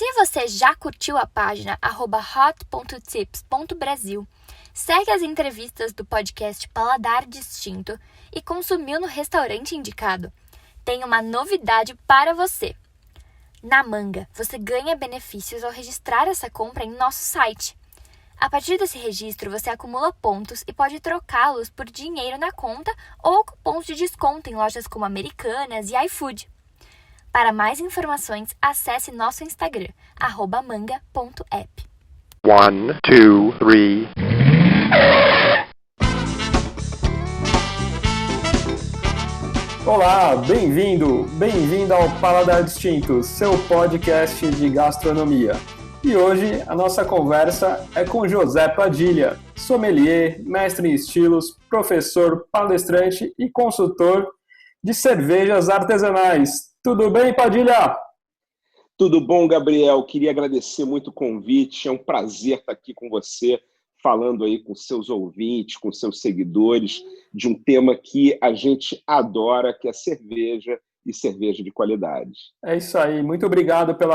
Se você já curtiu a página @hot.tips.brasil, segue as entrevistas do podcast Paladar Distinto e consumiu no restaurante indicado, tem uma novidade para você. Na Manga, você ganha benefícios ao registrar essa compra em nosso site. A partir desse registro, você acumula pontos e pode trocá-los por dinheiro na conta ou cupons de desconto em lojas como Americanas e iFood. Para mais informações, acesse nosso Instagram, @manga.app. 1, 2, 3. Olá, bem-vindo ao Paladar Distinto, seu podcast de gastronomia. E hoje a nossa conversa é com José Padilha, sommelier, mestre em estilos, professor, palestrante e consultor de cervejas artesanais. Tudo bem, Padilha? Tudo bom, Gabriel? Queria agradecer muito o convite. É um prazer estar aqui com você, falando aí com seus ouvintes, com seus seguidores, de um tema que a gente adora, que é cerveja e cerveja de qualidade. É isso aí. Muito obrigado pelo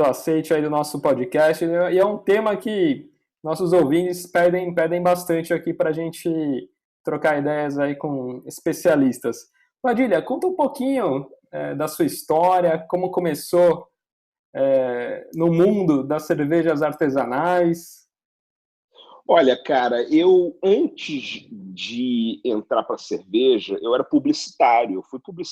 aceite aí do nosso podcast. E é um tema que nossos ouvintes pedem bastante aqui para a gente trocar ideias aí com especialistas. Padilha, conta um pouquinho da sua história, como começou no mundo das cervejas artesanais. Olha, cara, eu antes de entrar para a cerveja, eu era publicitário.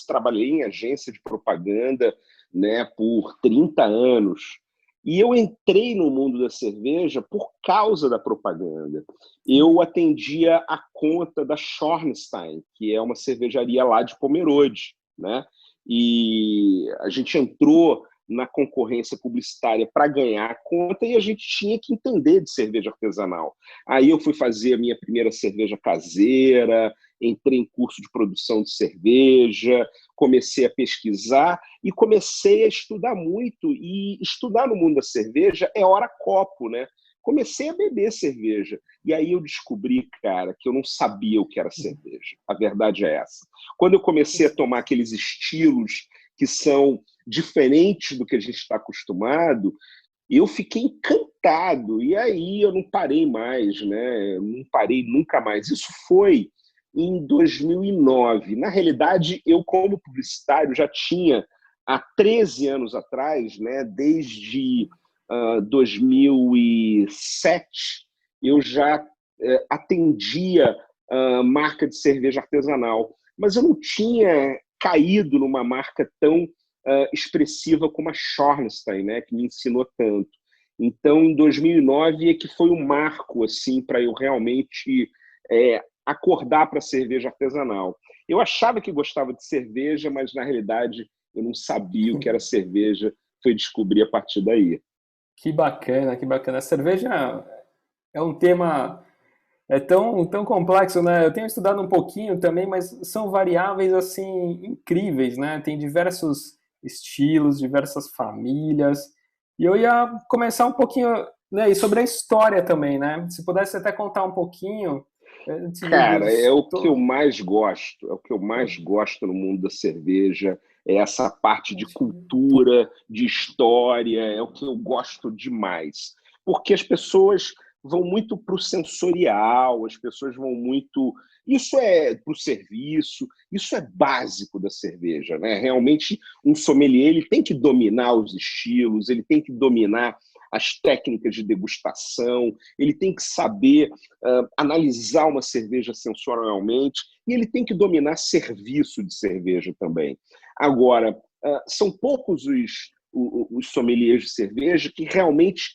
Trabalhei em agência de propaganda, né, por 30 anos. E eu entrei no mundo da cerveja por causa da propaganda. Eu atendia a conta da Schornstein, que é uma cervejaria lá de Pomerode, né? E a gente entrou na concorrência publicitária para ganhar a conta e a gente tinha que entender de cerveja artesanal. Aí eu fui fazer a minha primeira cerveja caseira, entrei em curso de produção de cerveja, comecei a pesquisar e comecei a estudar muito. E estudar no mundo da cerveja é hora copo, né? Comecei a beber cerveja. E aí eu descobri, cara, que eu não sabia o que era cerveja. A verdade é essa. Quando eu comecei a tomar aqueles estilos que são diferentes do que a gente está acostumado, eu fiquei encantado. E aí eu não parei mais, né? Não parei nunca mais. Isso foi em 2009. Na realidade, eu, como publicitário, já tinha há 13 anos atrás, né? Desde 2007, eu já atendia marca de cerveja artesanal, mas eu não tinha caído numa marca tão expressiva como a Schornstein, né, que me ensinou tanto. Então, em 2009 é que foi um marco assim, para eu realmente acordar para a cerveja artesanal. Eu achava que gostava de cerveja, mas na realidade eu não sabia o que era cerveja. Foi descobrir a partir daí. Que bacana, que bacana. A cerveja é um tema tão complexo, né? Eu tenho estudado um pouquinho também, mas são variáveis assim incríveis, né? Tem diversos estilos, diversas famílias. E eu ia começar um pouquinho, né, e sobre a história também, né? Se pudesse até contar um pouquinho. Cara, é o que eu mais gosto, é o que eu mais gosto no mundo da cerveja, é essa parte de cultura, de história, é o que eu gosto demais. Porque as pessoas vão muito para o sensorial, as pessoas vão muito... Isso é para o serviço, isso é básico da cerveja, né? Realmente, um sommelier ele tem que dominar os estilos, ele tem que dominar as técnicas de degustação, ele tem que saber analisar uma cerveja sensorialmente e ele tem que dominar serviço de cerveja também. Agora, são poucos os sommeliers de cerveja que realmente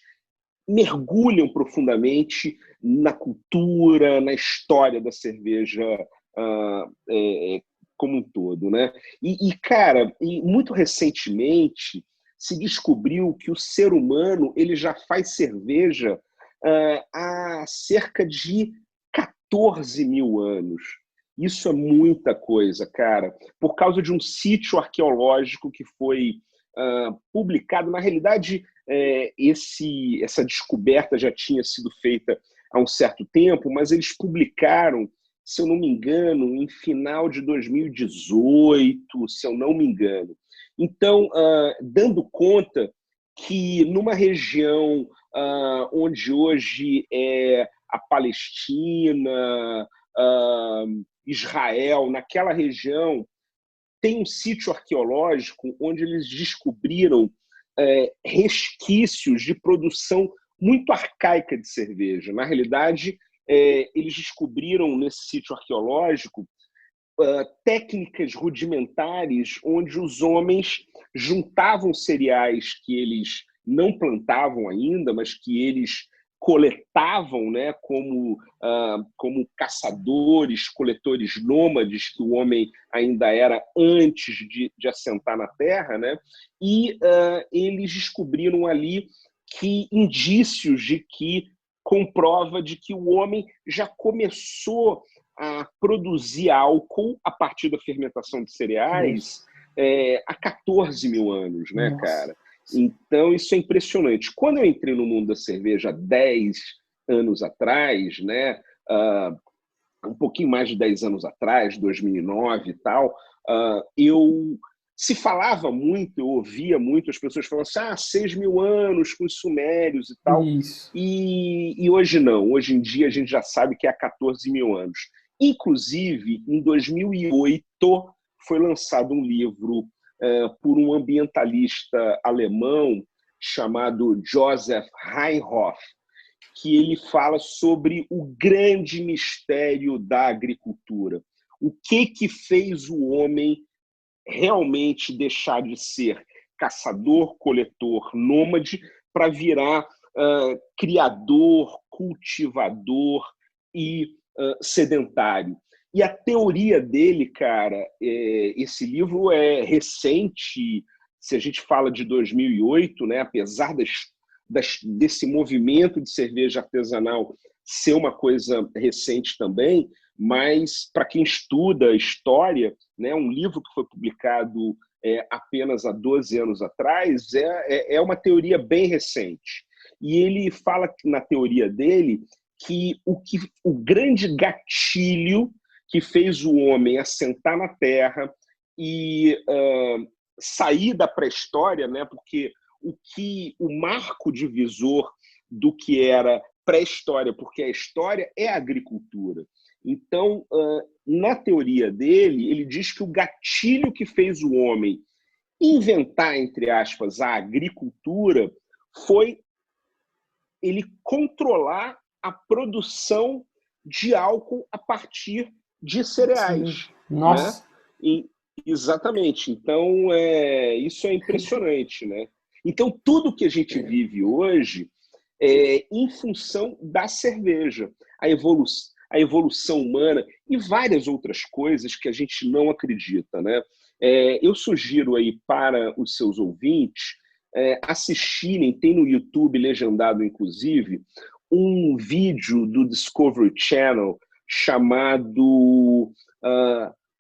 mergulham profundamente na cultura, na história da cerveja como um todo, né? Cara, muito recentemente se descobriu que o ser humano ele já faz cerveja há cerca de 14 mil anos. Isso é muita coisa, cara. Por causa de um sítio arqueológico que foi publicado. Na realidade, essa descoberta já tinha sido feita há um certo tempo, mas eles publicaram, se eu não me engano, em final de 2018, se eu não me engano. Então, dando conta que numa região onde hoje é a Palestina, Israel, naquela região, tem um sítio arqueológico onde eles descobriram resquícios de produção muito arcaica de cerveja. Na realidade, eles descobriram nesse sítio arqueológico técnicas rudimentares onde os homens juntavam cereais que eles não plantavam ainda, mas que eles coletavam, né, como caçadores, coletores nômades, que o homem ainda era antes de assentar na terra, né, e eles descobriram ali indícios de que comprova de que o homem já começou a produzir álcool a partir da fermentação de cereais há 14 mil anos, né, cara? Então, isso é impressionante. Quando eu entrei no mundo da cerveja há 10 anos atrás, né, um pouquinho mais de 10 anos atrás, 2009 e tal, se falava muito, eu ouvia muito as pessoas falando assim, 6 mil anos com os sumérios e tal. E hoje não. Hoje em dia a gente já sabe que é há 14 mil anos. Inclusive, em 2008, foi lançado um livro por um ambientalista alemão chamado Joseph Heinhoff, que ele fala sobre o grande mistério da agricultura. O que fez o homem realmente deixar de ser caçador, coletor, nômade, para virar criador, cultivador e sedentário. E a teoria dele, cara, esse livro é recente, se a gente fala de 2008, né, apesar desse movimento de cerveja artesanal ser uma coisa recente também, mas para quem estuda história, né, um livro que foi publicado apenas há 12 anos atrás é uma teoria bem recente. E ele fala na teoria dele que o grande gatilho que fez o homem assentar na Terra e sair da pré-história, né, porque o marco divisor do que era pré-história, porque a história é a agricultura. Então, na teoria dele, ele diz que o gatilho que fez o homem inventar, entre aspas, a agricultura foi ele controlar a produção de álcool a partir de cereais. Nossa! Né? Exatamente. Então, isso é impressionante, né? Então, tudo que a gente vive hoje é em função da cerveja. A evolução humana e várias outras coisas que a gente não acredita, né? Eu sugiro aí para os seus ouvintes assistirem, tem no YouTube, legendado inclusive, um vídeo do Discovery Channel chamado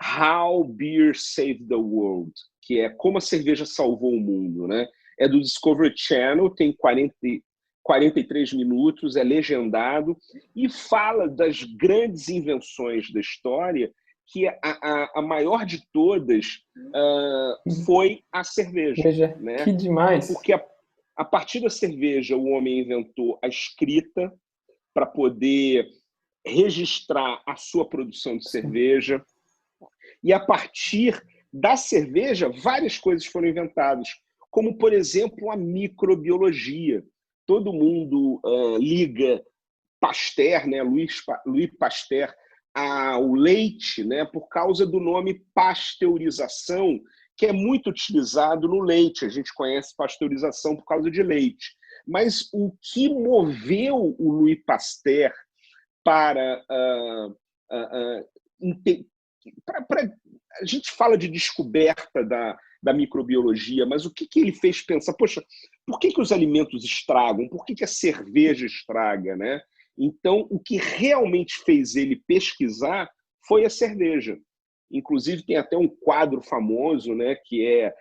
How Beer Saved the World, que é Como a Cerveja Salvou o Mundo, né? É do Discovery Channel, tem 43 minutos, é legendado e fala das grandes invenções da história, que a maior de todas foi a cerveja. Né? Que demais! Porque a partir da cerveja o homem inventou a escrita para poder registrar a sua produção de cerveja. E a partir da cerveja, várias coisas foram inventadas, como, por exemplo, a microbiologia. Todo mundo liga Pasteur, né, Louis Pasteur, ao leite, né, por causa do nome pasteurização, que é muito utilizado no leite. A gente conhece pasteurização por causa de leite. Mas o que moveu o Louis Pasteur para a gente fala de descoberta da microbiologia, mas o que ele fez pensar? Poxa, por que os alimentos estragam? Por que a cerveja estraga, né? Então, o que realmente fez ele pesquisar foi a cerveja. Inclusive, tem até um quadro famoso, né, que é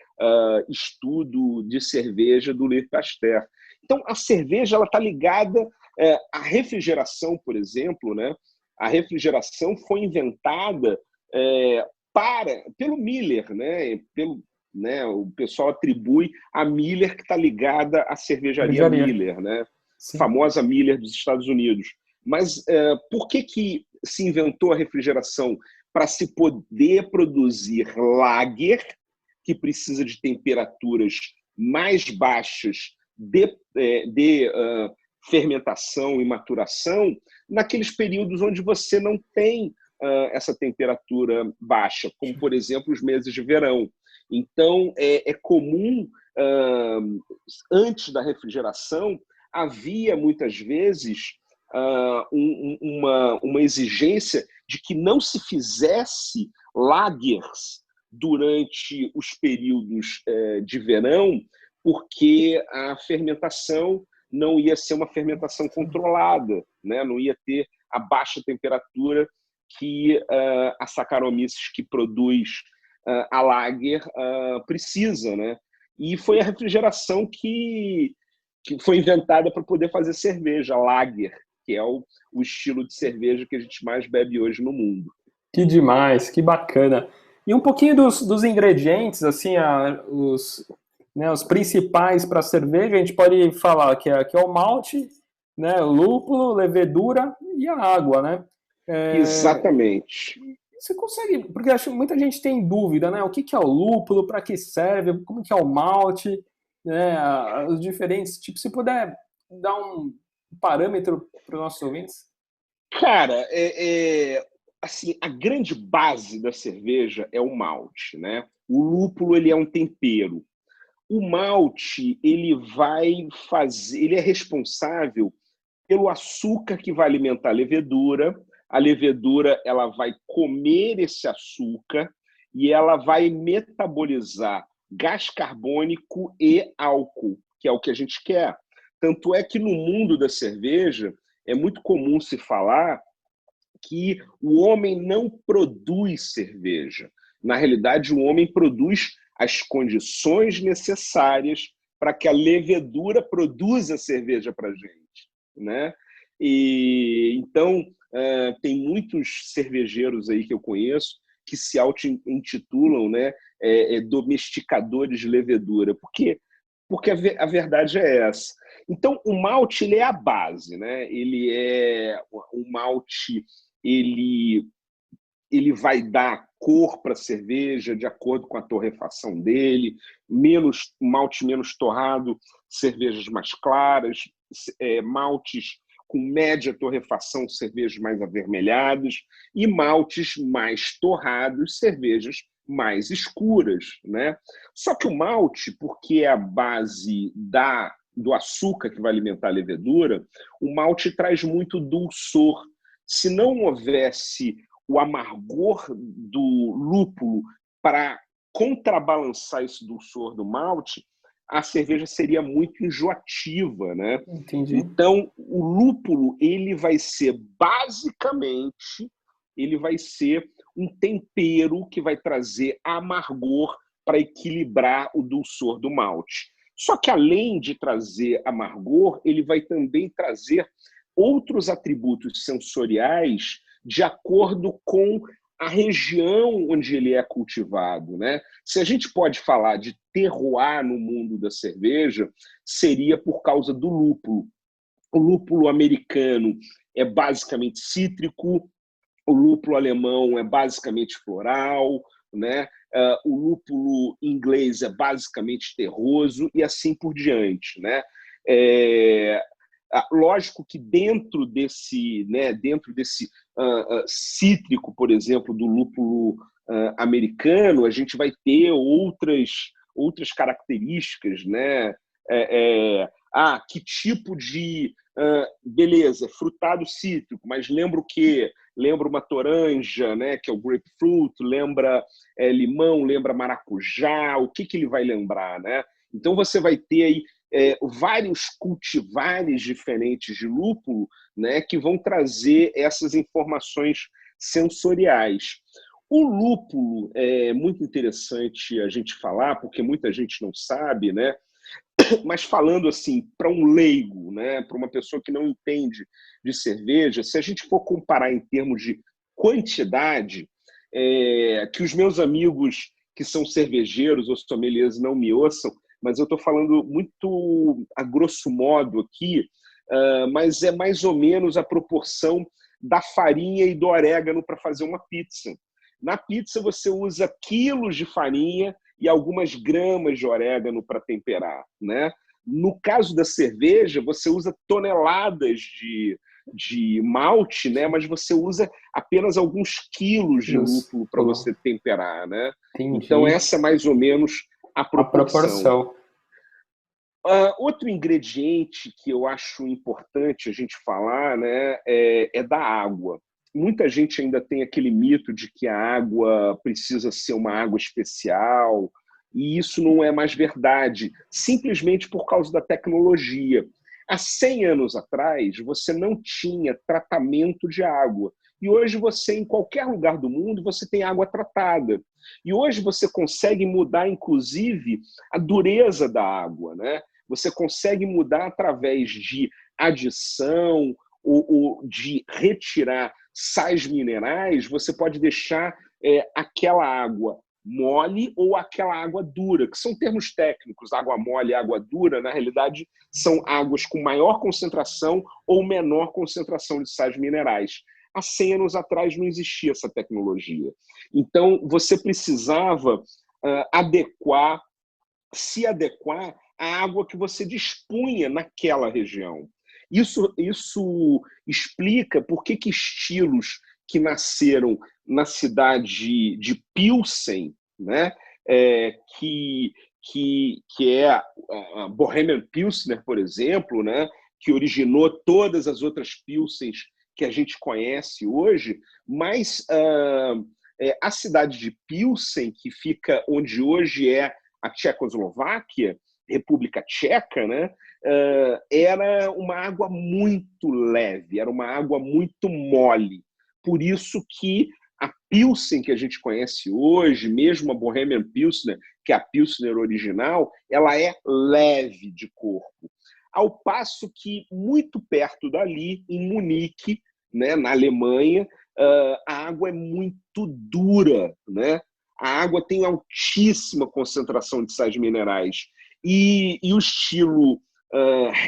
Estudo de Cerveja, do Louis Pasteur. Então, a cerveja está ligada à refrigeração, por exemplo. Né? A refrigeração foi inventada pelo Miller, né? né? O pessoal atribui a Miller, que está ligada à cervejaria Miller, né? Sim. Famosa Miller dos Estados Unidos. Mas por que se inventou a refrigeração? Para se poder produzir lager, que precisa de temperaturas mais baixas de fermentação e maturação, naqueles períodos onde você não tem essa temperatura baixa, como, por exemplo, os meses de verão. Então, é comum, antes da refrigeração, havia muitas vezes uma exigência de que não se fizesse lagers durante os períodos de verão, porque a fermentação não ia ser uma fermentação controlada, né? Não ia ter a baixa temperatura que a Saccharomyces, que produz a lager, precisa, né? E foi a refrigeração que foi inventada para poder fazer cerveja, lager, que é o estilo de cerveja que a gente mais bebe hoje no mundo. Que demais, que bacana. E um pouquinho dos ingredientes, assim, os principais para a cerveja, a gente pode falar que é o malte, né, o lúpulo, levedura e a água, né? Exatamente. Você consegue, porque acho que muita gente tem dúvida, né? O que é o lúpulo, para que serve, como que é o malte, né? Os diferentes tipos. Se puder dar um parâmetro para os nossos ouvintes. Cara, assim, a grande base da cerveja é o malte, né? O lúpulo, ele é um tempero. O malte, ele é responsável pelo açúcar que vai alimentar a levedura. A levedura, ela vai comer esse açúcar e ela vai metabolizar gás carbônico e álcool, que é o que a gente quer. Tanto é que no mundo da cerveja é muito comum se falar que o homem não produz cerveja. Na realidade, o homem produz as condições necessárias para que a levedura produza cerveja para a gente, né? E então tem muitos cervejeiros aí que eu conheço que se auto-intitulam, né, domesticadores de levedura. Por quê? Porque a verdade é essa. Então, o malte, ele é a base, né? O malte, ele vai dar cor para a cerveja de acordo com a torrefação dele, malte menos torrado, cervejas mais claras, maltes com média torrefação, cervejas mais avermelhadas, e maltes mais torrados, cervejas mais escuras, né? Só que o malte, porque é a base do açúcar que vai alimentar a levedura, o malte traz muito dulçor. Se não houvesse o amargor do lúpulo para contrabalançar esse dulçor do malte, a cerveja seria muito enjoativa, né? Entendi. Então, o lúpulo, ele vai ser um tempero que vai trazer amargor para equilibrar o dulçor do malte. Só que, além de trazer amargor, ele vai também trazer outros atributos sensoriais de acordo com a região onde ele é cultivado, né? Se a gente pode falar de terroir no mundo da cerveja, seria por causa do lúpulo. O lúpulo americano é basicamente cítrico, o lúpulo alemão é basicamente floral, né? O lúpulo inglês é basicamente terroso e assim por diante, né? Lógico que dentro desse cítrico, por exemplo, do lúpulo americano, a gente vai ter outras características, né? Que tipo de... beleza, frutado cítrico, mas lembra o quê? Lembra uma toranja, né, que é o grapefruit, lembra limão, lembra maracujá, o que ele vai lembrar, né? Então você vai ter aí vários cultivares diferentes de lúpulo, né, que vão trazer essas informações sensoriais. O lúpulo é muito interessante a gente falar, porque muita gente não sabe, né? Mas falando assim, para um leigo, né, para uma pessoa que não entende de cerveja, se a gente for comparar em termos de quantidade, que os meus amigos que são cervejeiros ou sommeliers não me ouçam, mas eu estou falando muito a grosso modo aqui, mas é mais ou menos a proporção da farinha e do orégano para fazer uma pizza. Na pizza você usa quilos de farinha e algumas gramas de orégano para temperar, né? No caso da cerveja, você usa toneladas de malte, né? Mas você usa apenas alguns quilos de lúpulo para você temperar, né? Entendi. Então essa é mais ou menos a proporção. Outro ingrediente que eu acho importante a gente falar, né, é da água. Muita gente ainda tem aquele mito de que a água precisa ser uma água especial, e isso não é mais verdade, simplesmente por causa da tecnologia. Há 100 anos atrás, você não tinha tratamento de água. E hoje você, em qualquer lugar do mundo, você tem água tratada. E hoje você consegue mudar, inclusive, a dureza da água, né? Você consegue mudar através de adição ou de retirar sais minerais, você pode deixar aquela água mole ou aquela água dura, que são termos técnicos. Água mole e água dura, na realidade, são águas com maior concentração ou menor concentração de sais minerais. Há 100 anos atrás não existia essa tecnologia. Então, você precisava se adequar à água que você dispunha naquela região. Isso explica por que estilos que nasceram na cidade de Pilsen, né, que é a Bohemian Pilsner, por exemplo, né, que originou todas as outras Pilsens que a gente conhece hoje, mas a cidade de Pilsen, que fica onde hoje é a Tchecoslováquia, República Tcheca, né, era uma água muito leve, era uma água muito mole. Por isso que a Pilsen que a gente conhece hoje, mesmo a Bohemian Pilsner, que é a Pilsner original, ela é leve de corpo. Ao passo que, muito perto dali, em Munique, né, na Alemanha, a água é muito dura, né? A água tem altíssima concentração de sais minerais. E o estilo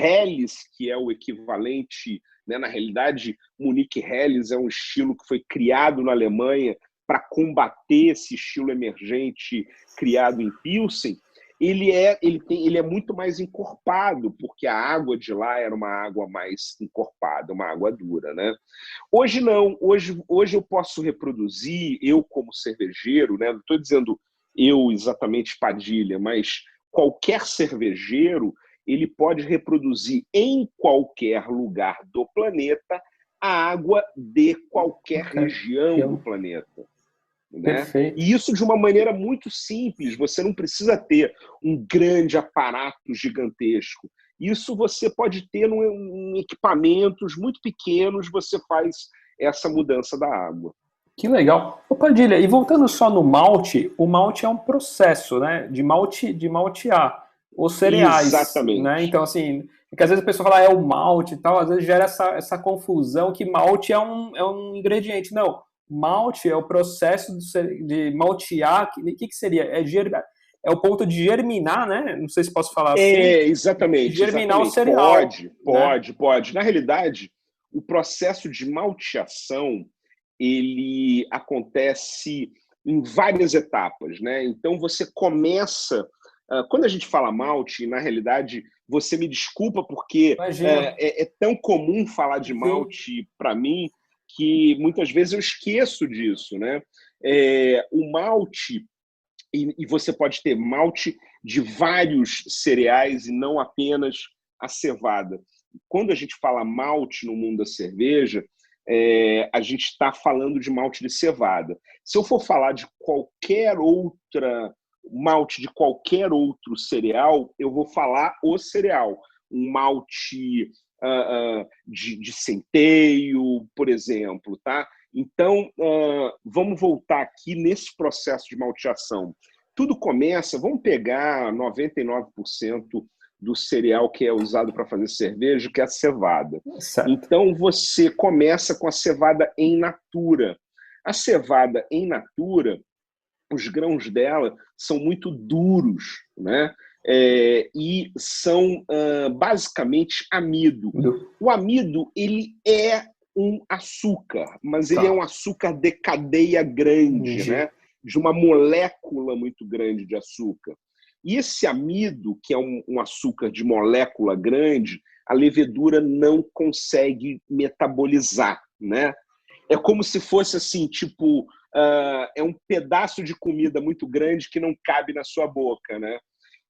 Helles, que é o equivalente, né, na realidade, Munique Helles é um estilo que foi criado na Alemanha para combater esse estilo emergente criado em Pilsen. Ele é muito mais encorpado, porque a água de lá era uma água mais encorpada, uma água dura, né? Hoje não, hoje eu posso reproduzir, eu como cervejeiro, né? Não estou dizendo eu exatamente Padilha, mas qualquer cervejeiro, ele pode reproduzir em qualquer lugar do planeta a água de qualquer região do planeta. Né? E isso de uma maneira muito simples, você não precisa ter um grande aparato gigantesco. Isso você pode ter em equipamentos muito pequenos, você faz essa mudança da água. Que legal. Ô Padilha, e voltando só no malte, o malte é um processo, né, de maltear os cereais. Exatamente. Né? Então, assim, porque às vezes a pessoa fala, é o malte e tal, às vezes gera essa confusão que malte é um ingrediente. Não, malte é o processo de maltear. O que seria? É o ponto de germinar, né? Não sei se posso falar assim. Exatamente. Germinar o cereal. Pode. Na realidade, o processo de malteação, ele acontece em várias etapas, né? Então, você começa... Quando a gente fala malte, na realidade, você me desculpa porque é tão comum falar de malte para mim que muitas vezes eu esqueço disso, né? O malte, e você pode ter malte de vários cereais e não apenas a cevada. Quando a gente fala malte no mundo da cerveja, a gente está falando de malte de cevada. Se eu for falar de malte de qualquer outro cereal, eu vou falar o cereal. Um malte de centeio, por exemplo, tá? Então, vamos voltar aqui nesse processo de malteação. Tudo começa, vamos pegar 99% do cereal que é usado para fazer cerveja, que é a cevada. Certo. Então, você começa com a cevada em natura. A cevada em natura, os grãos dela são muito duros, né? E são basicamente amido. O amido, ele é um açúcar, mas ele é um açúcar de cadeia grande, né? De uma molécula muito grande de açúcar. E esse amido, que é um açúcar de molécula grande, a levedura não consegue metabolizar, né? É como se fosse assim, tipo, é um pedaço de comida muito grande que não cabe na sua boca, né?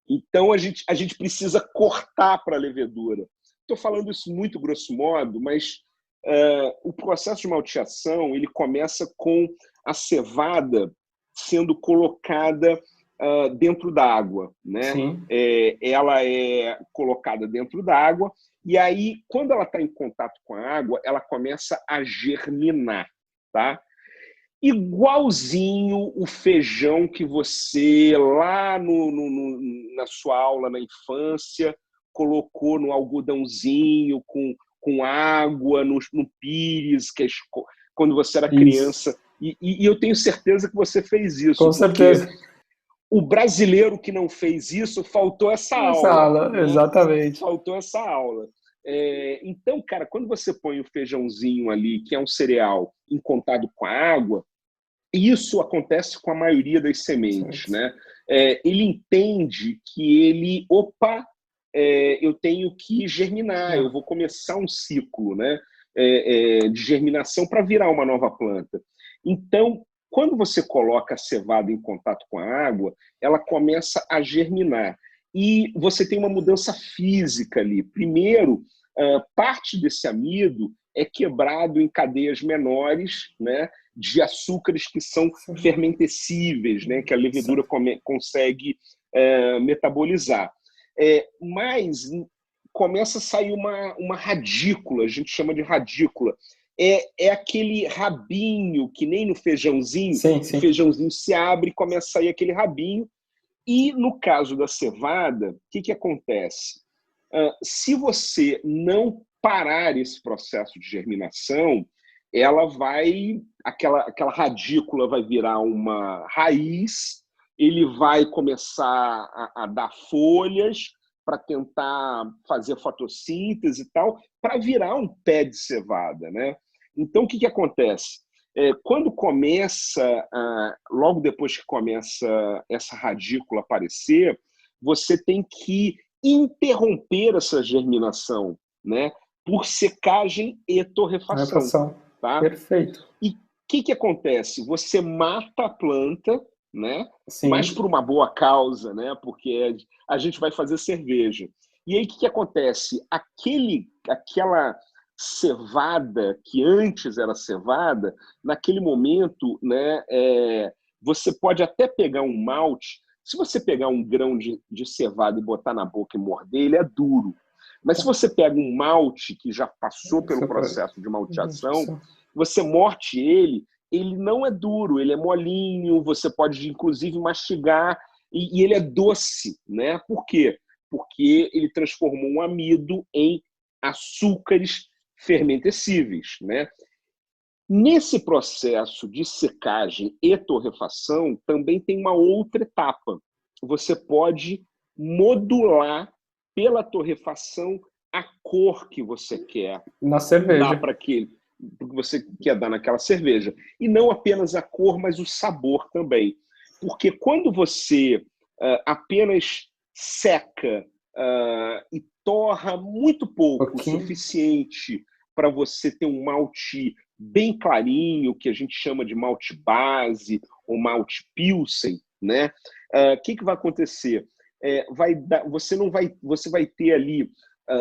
Então a gente precisa cortar para a levedura. Estou falando isso muito grosso modo, mas o processo de malteação ele começa com a cevada sendo colocada dentro d'água, né? Ela é colocada dentro d'água e aí, quando ela está em contato com a água, ela começa a germinar, tá? Igualzinho o feijão que você, lá na sua aula na infância, colocou no algodãozinho com água, no pires, quando você era criança. E eu tenho certeza que você fez isso. Com certeza. O brasileiro que não fez isso, faltou essa aula. Né? Exatamente. Faltou essa aula. Então, cara, quando você põe o feijãozinho ali, que é um cereal, em contato com a água, isso acontece com a maioria das sementes, né? Ele entende que eu tenho que germinar, eu vou começar um ciclo, né? De germinação para virar uma nova planta. Então, quando você coloca a cevada em contato com a água, ela começa a germinar. E você tem uma mudança física ali. Primeiro, parte desse amido é quebrado em cadeias menores, né, de açúcares que são fermentescíveis, né, que a levedura consegue metabolizar. Mas começa a sair uma radícula, a gente chama de radícula. É aquele rabinho, que nem no feijãozinho, o feijãozinho se abre e começa a sair aquele rabinho. E no caso da cevada, o que acontece? Se você não parar esse processo de germinação, aquela radícula vai virar uma raiz, ele vai começar a dar folhas para tentar fazer fotossíntese e tal, para virar um pé de cevada, né? Então, o que acontece? Quando começa, logo depois que começa essa radícula aparecer, você tem que interromper essa germinação, né, por secagem e torrefação. Tá? Perfeito. E o que acontece? Você mata a planta, né, Sim. mas por uma boa causa, né, porque a gente vai fazer cerveja. E aí o que acontece? Aquela cevada, que antes era cevada, naquele momento, né, você pode até pegar um malte. Se você pegar um grão de cevada e botar na boca e morder, ele é duro. Mas se você pega um malte que já passou pelo processo de malteação, você morde ele não é duro, ele é molinho, você pode inclusive mastigar e ele é doce, né? Por quê? Porque ele transformou um amido em açúcares fermentescíveis, né? Nesse processo de secagem e torrefação, também tem uma outra etapa. Você pode modular pela torrefação a cor que você quer na cerveja. dar para que você quer dar naquela cerveja. E não apenas a cor, mas o sabor também. Porque quando você apenas seca e torra muito pouco, o suficiente para você ter um malte bem clarinho, que a gente chama de malte base ou malte pilsen, né? Que vai acontecer? Você vai ter ali,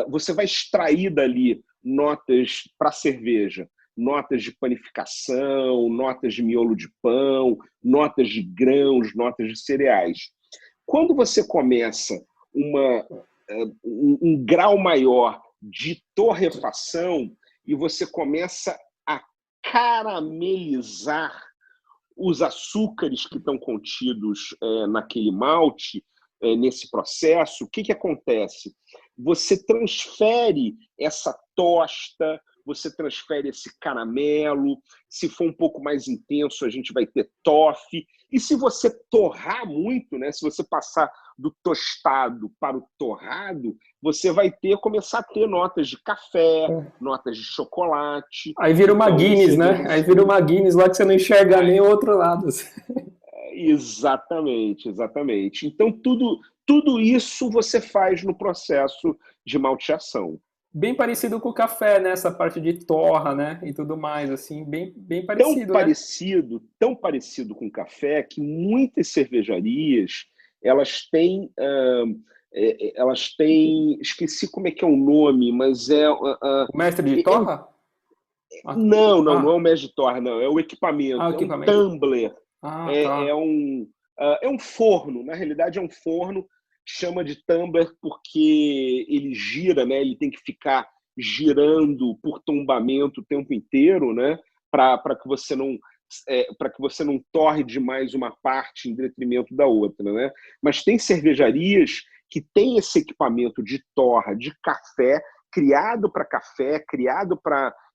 você vai extrair dali notas para cerveja, notas de panificação, notas de miolo de pão, notas de grãos, notas de cereais. Quando você começa um grau maior de torrefação e você começa a caramelizar os açúcares que estão contidos naquele malte, nesse processo, o que acontece? Você transfere essa tosta, você transfere esse caramelo. Se for um pouco mais intenso, a gente vai ter toffee. E se você torrar muito, né, se você passar do tostado para o torrado, você vai começar a ter notas de café, notas de chocolate. Aí vira uma Então, Guinness, você né? vê Aí vira uma Guinness lá que você não enxerga nem o outro lado. Exatamente, exatamente. Então, tudo isso você faz no processo de malteação. Bem parecido com o café, né? Essa parte de torra, né? E tudo mais, assim, bem parecido, né? Tão parecido com o café que muitas cervejarias, elas têm, esqueci como é que é o nome, mas O mestre de torra? Não é o mestre de torra, não, é o equipamento, o é um equipamento? tumbler, Tá. é um forno, na realidade é um forno, chama de tumbler porque ele gira, né? Ele tem que ficar girando por tombamento o tempo inteiro, né? Para que você não torre demais uma parte em detrimento da outra, né? Mas tem cervejarias que têm esse equipamento de torra de café, criado para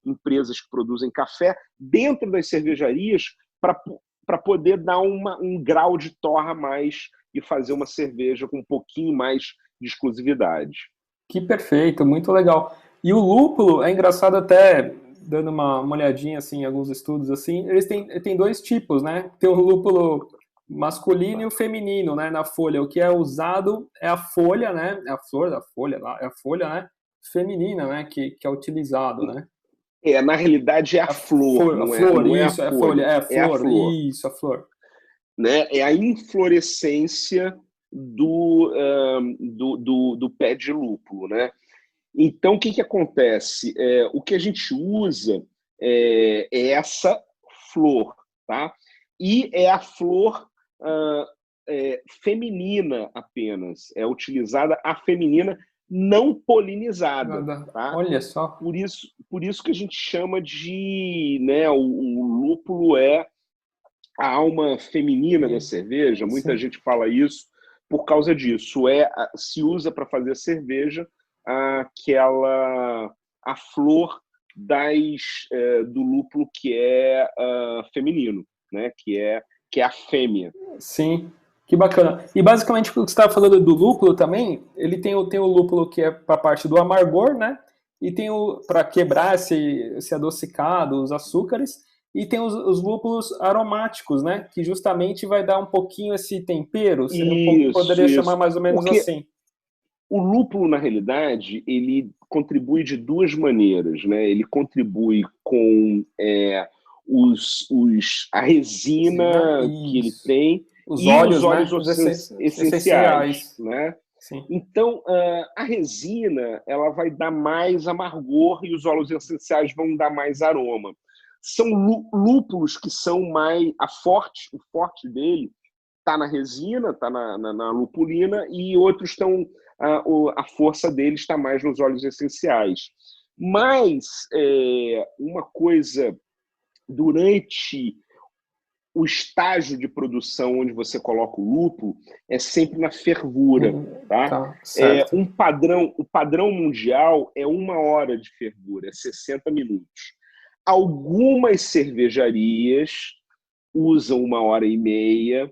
empresas que produzem café, dentro das cervejarias, para poder dar um grau de torra a mais e fazer uma cerveja com um pouquinho mais de exclusividade. Que perfeito, muito legal. E o lúpulo, é engraçado até, dando uma olhadinha assim, em alguns estudos, assim, eles têm dois tipos, né? Tem o lúpulo masculino e o feminino, né, na folha. O que é usado é a folha, né? É a flor da folha, é a folha, né? Feminina, né? Que é utilizado, né? Na realidade é a flor, não é a isso, é a folha. folha, É a flor. Isso, a flor. Né? É a inflorescência do pé de lúpulo, né? Então, o que acontece? O que a gente usa é essa flor, tá? E é a flor feminina apenas. É utilizada a feminina não polinizada, tá? Olha só. Por isso que a gente chama de... Né, o lúpulo é a alma feminina da cerveja. Muita gente fala isso por causa disso. Se usa para fazer a cerveja a flor do lúpulo que é feminino, né? Que é a fêmea. Sim, que bacana. E basicamente o que você estava falando do lúpulo também, ele tem o lúpulo que é para a parte do amargor, né? E tem para quebrar esse adocicado, os açúcares. E tem os lúpulos aromáticos, né? Que justamente vai dar um pouquinho esse tempero. Poderia chamar mais ou menos assim. O lúpulo, na realidade, ele contribui de duas maneiras, né? Ele contribui com a resina que ele tem os e óleos, os óleos, né? essenciais, né? Sim. Então, a resina ela vai dar mais amargor e os óleos essenciais vão dar mais aroma. São lúpulos que são mais... O forte dele está na resina, está na lupulina, e outros estão... a força dele está mais nos óleos essenciais. Mas uma coisa, durante o estágio de produção onde você coloca o lúpulo, é sempre na fervura. Tá? Certo. O padrão mundial é 1 hora de fervura, é 60 minutos. Algumas cervejarias usam 1h30,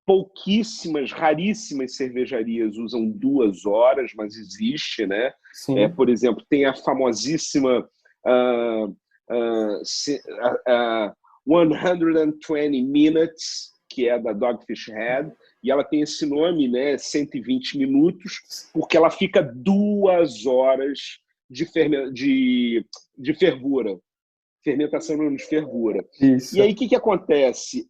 pouquíssimas, raríssimas cervejarias usam 2 horas, mas existe, né? Por exemplo, tem a famosíssima 120 Minutes, que é da Dogfish Head, e ela tem esse nome, né, 120 minutos, porque ela fica 2 horas de fervura. Fermentação de fervura. Isso. E aí, o que acontece?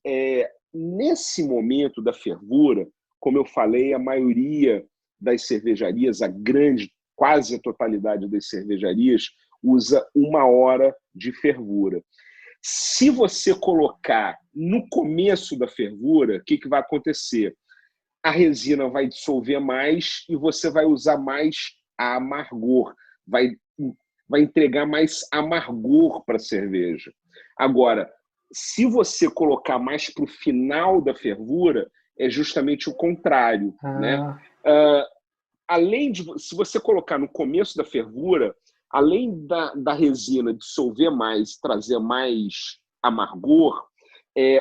Nesse momento da fervura, como eu falei, a maioria das cervejarias, quase a totalidade das cervejarias, usa 1 hora de fervura. Se você colocar no começo da fervura, o que vai acontecer? A resina vai dissolver mais e você vai usar mais a amargor, vai entregar mais amargor para a cerveja. Agora, se você colocar mais para o final da fervura, é justamente o contrário. Né? Se você colocar no começo da fervura, além da resina dissolver mais, trazer mais amargor,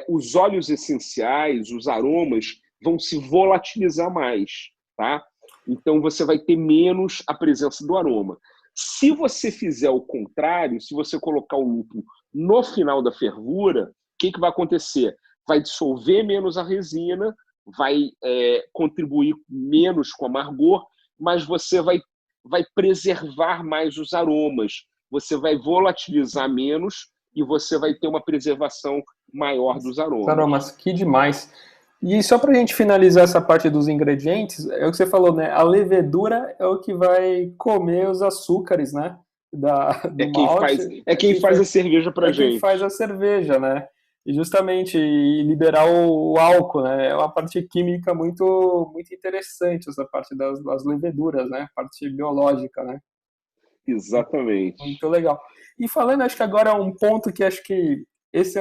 os óleos essenciais, os aromas, vão se volatilizar mais, tá? Então você vai ter menos a presença do aroma. Se você fizer o contrário, se você colocar o lúpulo no final da fervura, o que vai acontecer? Vai dissolver menos a resina, vai contribuir menos com o amargor, mas você vai preservar mais os aromas, você vai volatilizar menos e você vai ter uma preservação maior dos aromas. Aromas, que demais. E só para a gente finalizar essa parte dos ingredientes, é o que você falou, né? A levedura é o que vai comer os açúcares, né? Do malte. Quem faz a cerveja para gente. Quem faz a cerveja, né? E justamente liberar o álcool, né? É uma parte química muito, muito interessante, essa parte das leveduras, né? Parte biológica, né? Exatamente. Muito legal. E falando, acho que agora é um ponto que acho que esse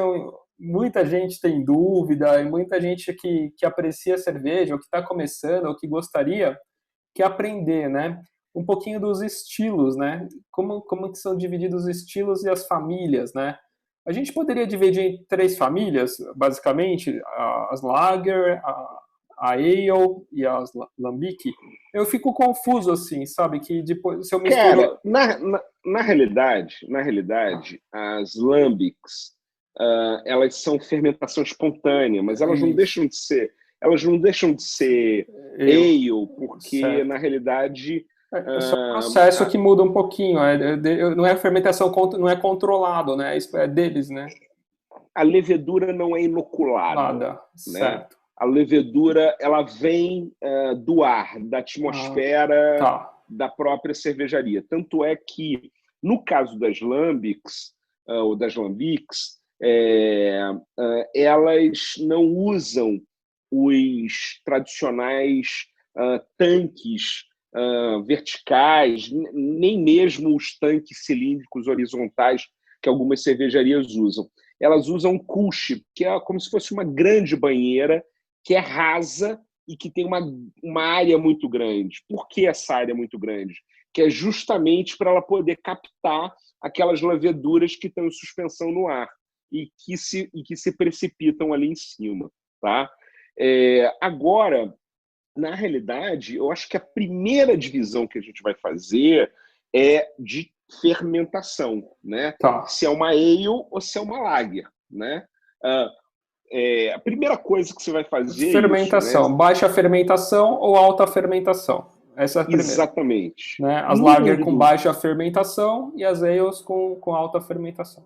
muita gente tem dúvida, e muita gente que aprecia a cerveja, ou que está começando, ou que gostaria, que aprender, né? Um pouquinho dos estilos, né? Como que são divididos os estilos e as famílias, né? A gente poderia dividir em 3 famílias, basicamente, as Lager, a Ale e as Lambic. Eu fico confuso, assim, sabe? Que depois, se eu misturo... Cara, na realidade, as Lambics, elas são fermentação espontânea, mas elas não deixam de ser ale, porque, certo, na realidade... É só um processo que muda um pouquinho. Não é a fermentação, não é controlado, né? Isso é deles, né? A levedura não é inoculada. Certo. Né? A levedura, ela vem do ar, da atmosfera da própria cervejaria. Tanto é que, no caso das Lambics, ou das Lambics, elas não usam os tradicionais tanques verticais, nem mesmo os tanques cilíndricos horizontais que algumas cervejarias usam. Elas usam coolship, que é como se fosse uma grande banheira que é rasa e que tem uma área muito grande. Por que essa área é muito grande? Que é justamente para ela poder captar aquelas leveduras que estão em suspensão no ar e que se precipitam ali em cima. Tá? Agora, na realidade, eu acho que a primeira divisão que a gente vai fazer é de fermentação, né? Se é uma ale ou se é uma lager, né? A primeira coisa que você vai fazer fermentação, isso, né? Baixa fermentação ou alta fermentação? Essa é a primeira. Exatamente. Né? As lager com baixa fermentação e as ales com alta fermentação.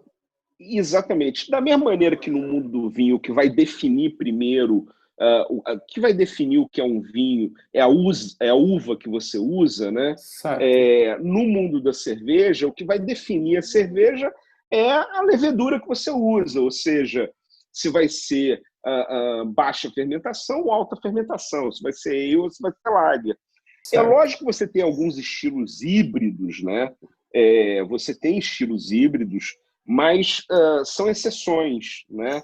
Exatamente. Da mesma maneira que no mundo do vinho, que vai definir primeiro, que vai definir o que é um vinho é a uva que você usa, né? No mundo da cerveja, o que vai definir a cerveja é a levedura que você usa, ou seja, se vai ser baixa fermentação ou alta fermentação, se vai ser ale ou se vai ser lager. É lógico que você tem alguns estilos híbridos, né? Você tem estilos híbridos, mas são exceções, né?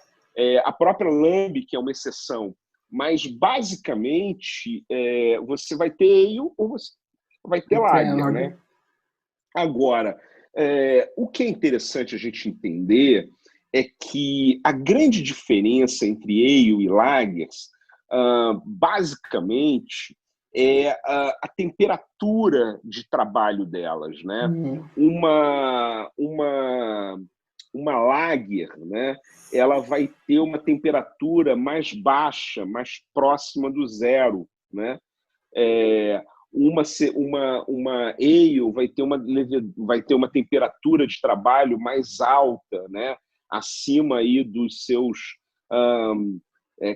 A própria Lambic é uma exceção, mas basicamente você vai ter ale ou você vai ter lager, né? Agora, o que é interessante a gente entender é que a grande diferença entre ale e lagers, basicamente, é a temperatura de trabalho delas, né? Uma lager, né? Ela vai ter uma temperatura mais baixa, mais próxima do zero, né? Uma ale vai ter uma temperatura de trabalho mais alta, né? Acima aí dos seus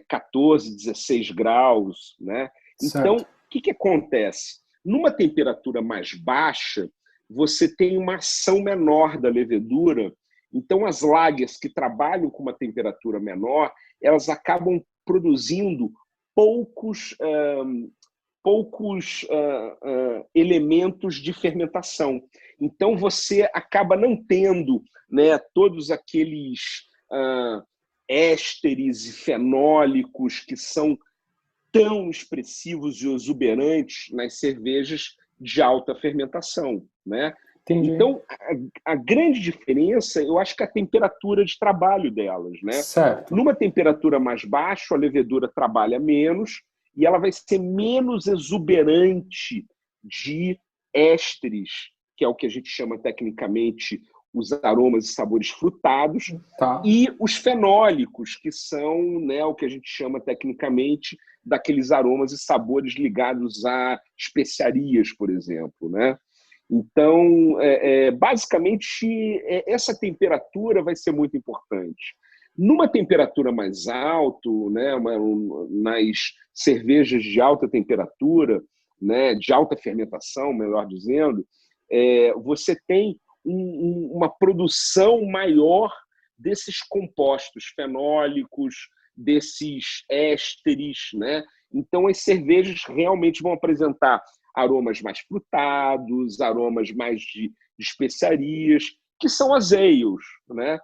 14, 16 graus, né? Então, o que acontece? Numa temperatura mais baixa, você tem uma ação menor da levedura. Então, as lagers que trabalham com uma temperatura menor, elas acabam produzindo poucos elementos de fermentação. Então, você acaba não tendo, né, todos aqueles ésteres e fenólicos que são tão expressivos e exuberantes nas cervejas de alta fermentação, né? Entendi. Então, a grande diferença, eu acho que é a temperatura de trabalho delas, né? Certo. Numa temperatura mais baixa, a levedura trabalha menos e ela vai ser menos exuberante de ésteres, que é o que a gente chama tecnicamente os aromas e sabores frutados, Tá. e os fenólicos, que são, né, o que a gente chama tecnicamente daqueles aromas e sabores ligados a especiarias, por exemplo, né? Então, basicamente, essa temperatura vai ser muito importante. Numa temperatura mais alta, né, nas cervejas de alta temperatura, né, de alta fermentação, melhor dizendo, você tem uma produção maior desses compostos fenólicos, desses ésteres, né? Então, as cervejas realmente vão apresentar aromas mais frutados, aromas mais de especiarias, que são as ales, né?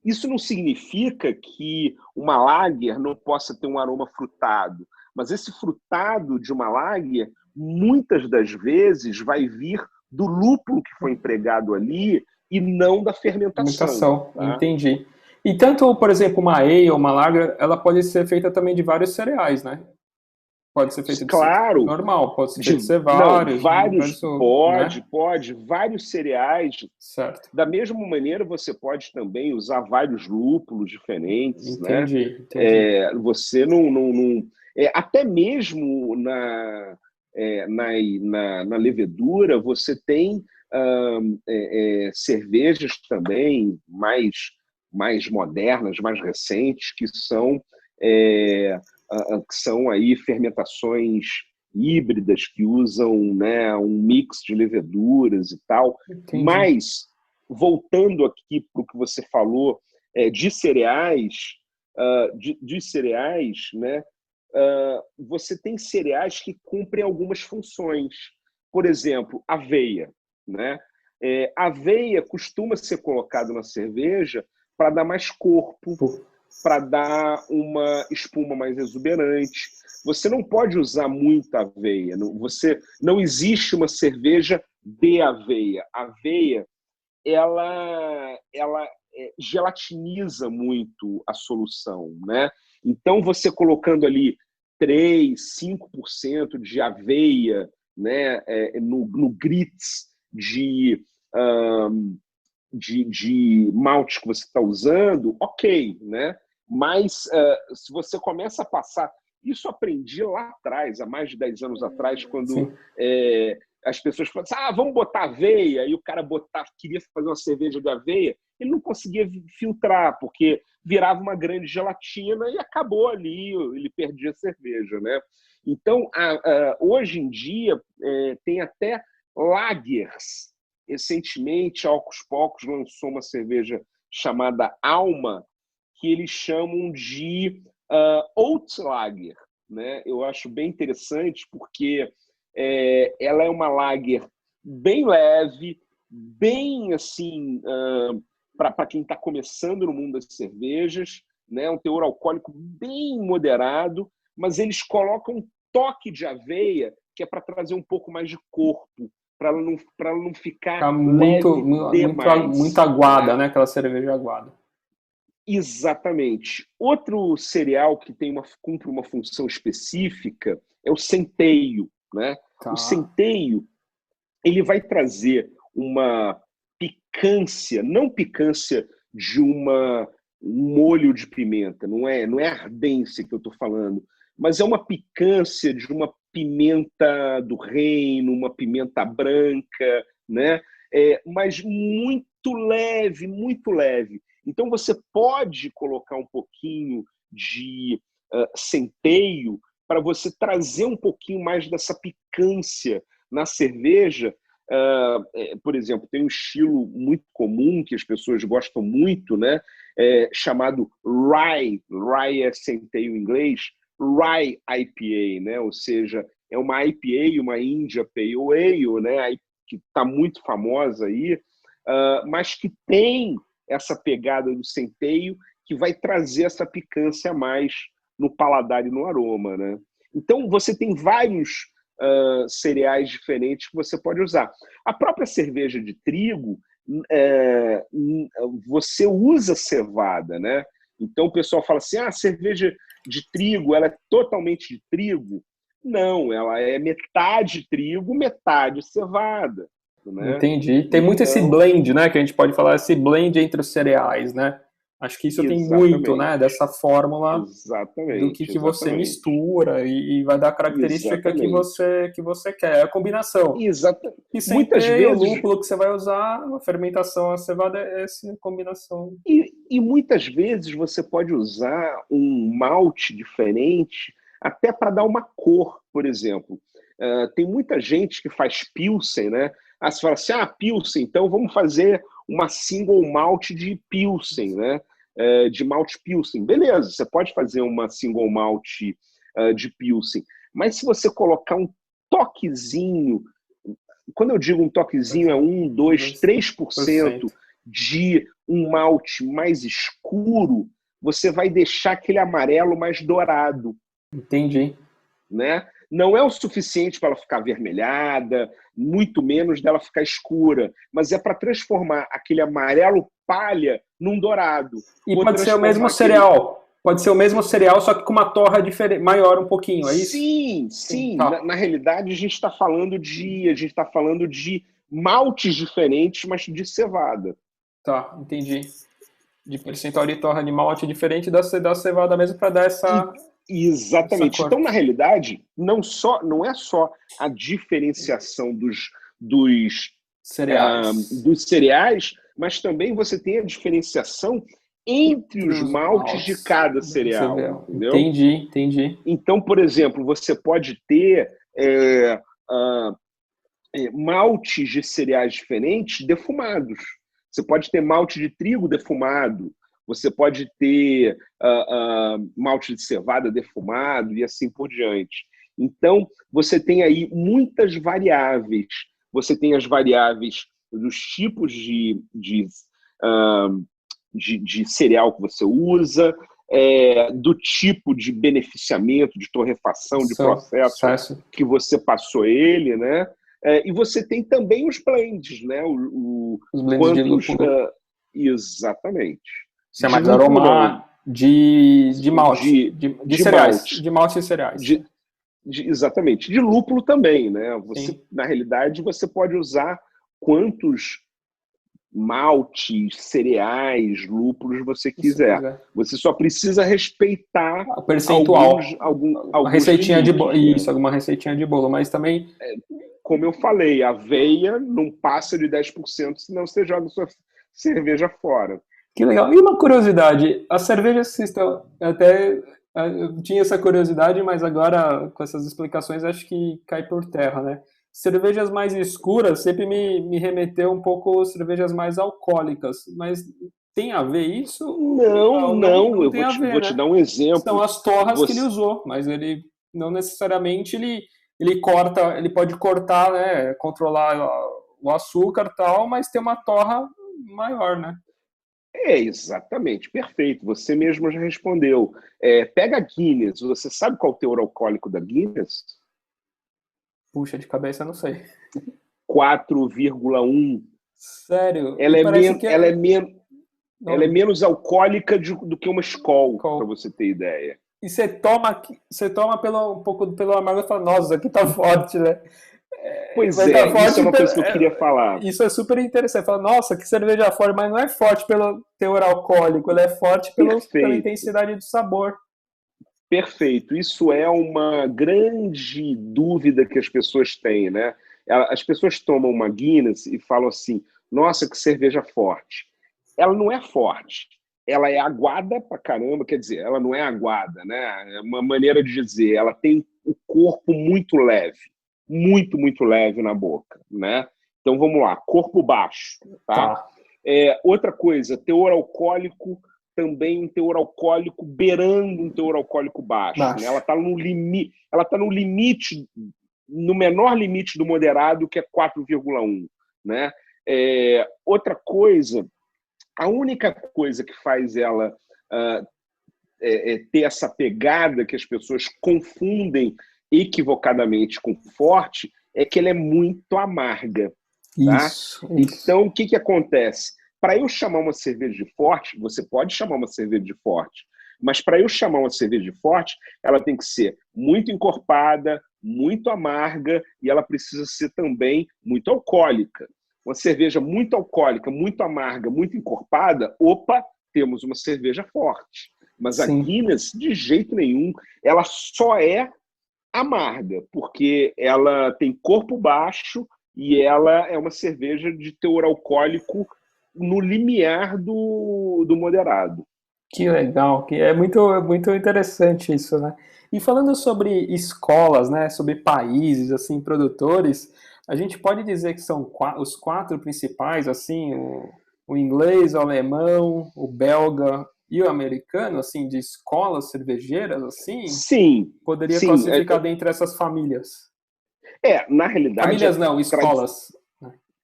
Isso não significa que uma lager não possa ter um aroma frutado, mas esse frutado de uma lager, muitas das vezes, vai vir do lúpulo que foi empregado ali e não da fermentação. Tá? Entendi. E tanto, por exemplo, uma ale ou uma lager, ela pode ser feita também de vários cereais, né? Pode ser feito claro, normal, pode ser feito de vários. Pode, vários cereais. Certo. Da mesma maneira, você pode também usar vários lúpulos diferentes. Entendi. Você não até mesmo na levedura, você tem cervejas também mais modernas, mais recentes, que são aí fermentações híbridas que usam, né, um mix de leveduras e tal. Entendi. Mas, voltando aqui para o que você falou de cereais, né, você tem cereais que cumprem algumas funções. Por exemplo, aveia. Né? Aveia costuma ser colocado na cerveja para dar mais corpo, para dar uma espuma mais exuberante. Você não pode usar muita aveia. Não existe uma cerveja de aveia. A aveia, ela gelatiniza muito a solução, né? Então, você colocando ali 3, 5% de aveia, né, no grits de malte que você está usando, ok, né? Mas se você começa a passar... Isso aprendi lá atrás, há mais de 10 anos atrás, quando as pessoas falavam assim, vamos botar aveia, e o cara queria fazer uma cerveja de aveia, ele não conseguia filtrar, porque virava uma grande gelatina e acabou ali, ele perdia a cerveja, né? Então, hoje em dia, tem até lagers. Recentemente, a Ocus Pocus lançou uma cerveja chamada Alma, que eles chamam de Oat Lager, né? Eu acho bem interessante porque ela é uma lager bem leve, bem assim, para quem está começando no mundo das cervejas, né? Um teor alcoólico bem moderado, mas eles colocam um toque de aveia que é para trazer um pouco mais de corpo, para ela não ficar muito aguada, né? Aquela cerveja aguada. Exatamente. Outro cereal que cumpre uma função específica é o centeio, né? Tá. O centeio, ele vai trazer uma picância, não picância de um molho de pimenta, não é ardência que eu estou falando, mas é uma picância de uma pimenta do reino, uma pimenta branca, né? Mas muito leve, muito leve. Então, você pode colocar um pouquinho de centeio para você trazer um pouquinho mais dessa picância na cerveja. Por exemplo, tem um estilo muito comum que as pessoas gostam muito, né? Chamado Rye. Rye é centeio em inglês. Rye IPA, né? Ou seja, é uma IPA, uma India Pale Ale, né? Que está muito famosa aí, mas que tem essa pegada do centeio que vai trazer essa picância a mais no paladar e no aroma, né? Então, você tem vários cereais diferentes que você pode usar. A própria cerveja de trigo, você usa cevada, né? Então o pessoal fala assim, a cerveja de trigo, ela é totalmente de trigo. Não, ela é metade trigo, metade cevada, né? Entendi. Tem muito esse Então, blend, né? Que a gente pode falar, esse blend entre os cereais, né? Acho que isso tem muito, né? exatamente, Dessa fórmula do exatamente, que você exatamente, mistura e vai dar a característica exatamente. que você quer. É a combinação. Exata. E Muitas centeio, o vezes, lúpulo que você vai usar, a fermentação, a cevada, é essa combinação. e muitas vezes você pode usar um malte diferente até para dar uma cor, por exemplo. Tem muita gente que faz Pilsen, né? Você fala assim, Pilsen, então vamos fazer uma single malt de Pilsen, né? De malte Pilsen. Beleza, você pode fazer uma single malt de Pilsen, mas se você colocar um toquezinho, quando eu digo um toquezinho, é 1, 2, 3% de um malte mais escuro, você vai deixar aquele amarelo mais dourado. Entendi. Né? Não é o suficiente para ela ficar avermelhada, muito menos dela ficar escura, mas é para transformar aquele amarelo palha num dourado. E Ou pode ser o mesmo transformar aquele... cereal. Pode ser o mesmo cereal, só que com uma torra diferente, maior um pouquinho, é isso? Sim, sim. Tá. Na realidade, a gente está falando de maltes diferentes, mas de cevada. Tá, entendi. De percentual de torra de malte diferente da cevada mesmo para dar essa Exatamente. cor. Então, na realidade, não é só a diferenciação dos cereais, mas também você tem a diferenciação entre os maltes de cada cereal, entendeu? Entendi. Então, por exemplo, você pode ter maltes de cereais diferentes defumados. Você pode ter malte de trigo defumado, você pode ter malte de cevada defumado e assim por diante. Então, você tem aí muitas variáveis. Você tem as variáveis dos tipos de cereal que você usa, do tipo de beneficiamento, de torrefação, de processo que você passou ele, né? E você tem também os blends, né? Os blends de lúpulo. Exatamente. Se é mais aroma de malte. De cereais. Malte. De malte e cereais. Exatamente. De lúpulo também, né? Na realidade, você pode usar quantos maltes, cereais, lúpulos você quiser. Você só precisa respeitar o percentual. Algumas receitinha limites, de bolo. né? Isso, alguma receitinha de bolo, mas também... Como eu falei, a aveia não passa de 10%, senão você joga sua cerveja fora. Que legal. E uma curiosidade, as cervejas que estão... Até eu tinha essa curiosidade, mas agora, com essas explicações, acho que cai por terra, né? Cervejas mais escuras sempre me remeteu um pouco a cervejas mais alcoólicas, mas tem a ver isso? Não eu tem a ver, vou te dar um exemplo. São as torras que ele usou, mas ele não necessariamente ele corta, ele pode cortar, né, controlar o açúcar e tal, mas tem uma torra maior, né? Exatamente, perfeito. Você mesmo já respondeu. Pega a Guinness, você sabe qual é o teor alcoólico da Guinness? Puxa, de cabeça não sei. 4,1. Sério? Ela é menos alcoólica do que uma Skol, para você ter ideia. E você toma um pouco pelo amargo e fala, nossa, isso aqui tá forte, né? Pois é, isso é uma coisa que eu queria falar. Isso é super interessante. Fala, nossa, que cerveja forte, mas não é forte pelo teor alcoólico, ela é forte pela intensidade do sabor. Perfeito. Isso é uma grande dúvida que as pessoas têm, né? As pessoas tomam uma Guinness e falam assim, nossa, que cerveja forte. Ela não é forte. Ela é aguada pra caramba, quer dizer, ela não é aguada, né? É uma maneira de dizer, ela tem o corpo muito leve, muito leve na boca, né? Então vamos lá, corpo baixo, tá? Outra coisa, teor alcoólico, também um teor alcoólico beirando um teor alcoólico baixo. Né? Ela está no limite, no menor limite do moderado, que é 4,1, né? Outra coisa, a única coisa que faz ela ter essa pegada que as pessoas confundem equivocadamente com forte é que ela é muito amarga. Tá? Isso. Então, o que acontece? Para eu chamar uma cerveja de forte, você pode chamar uma cerveja de forte, mas para eu chamar uma cerveja de forte, ela tem que ser muito encorpada, muito amarga e ela precisa ser também muito alcoólica. Uma cerveja muito alcoólica, muito amarga, muito encorpada, opa, temos uma cerveja forte. Mas a Sim. Guinness, de jeito nenhum, ela só é amarga, porque ela tem corpo baixo e ela é uma cerveja de teor alcoólico no limiar do moderado. Que legal, que é muito interessante isso, né? E falando sobre escolas, né, sobre países, assim, produtores, a gente pode dizer que são os quatro principais, assim, o inglês, o alemão, o belga e o americano, assim, de escolas cervejeiras, assim, Sim, poderia sim. classificar dentre essas famílias. Na realidade, Famílias não, escolas.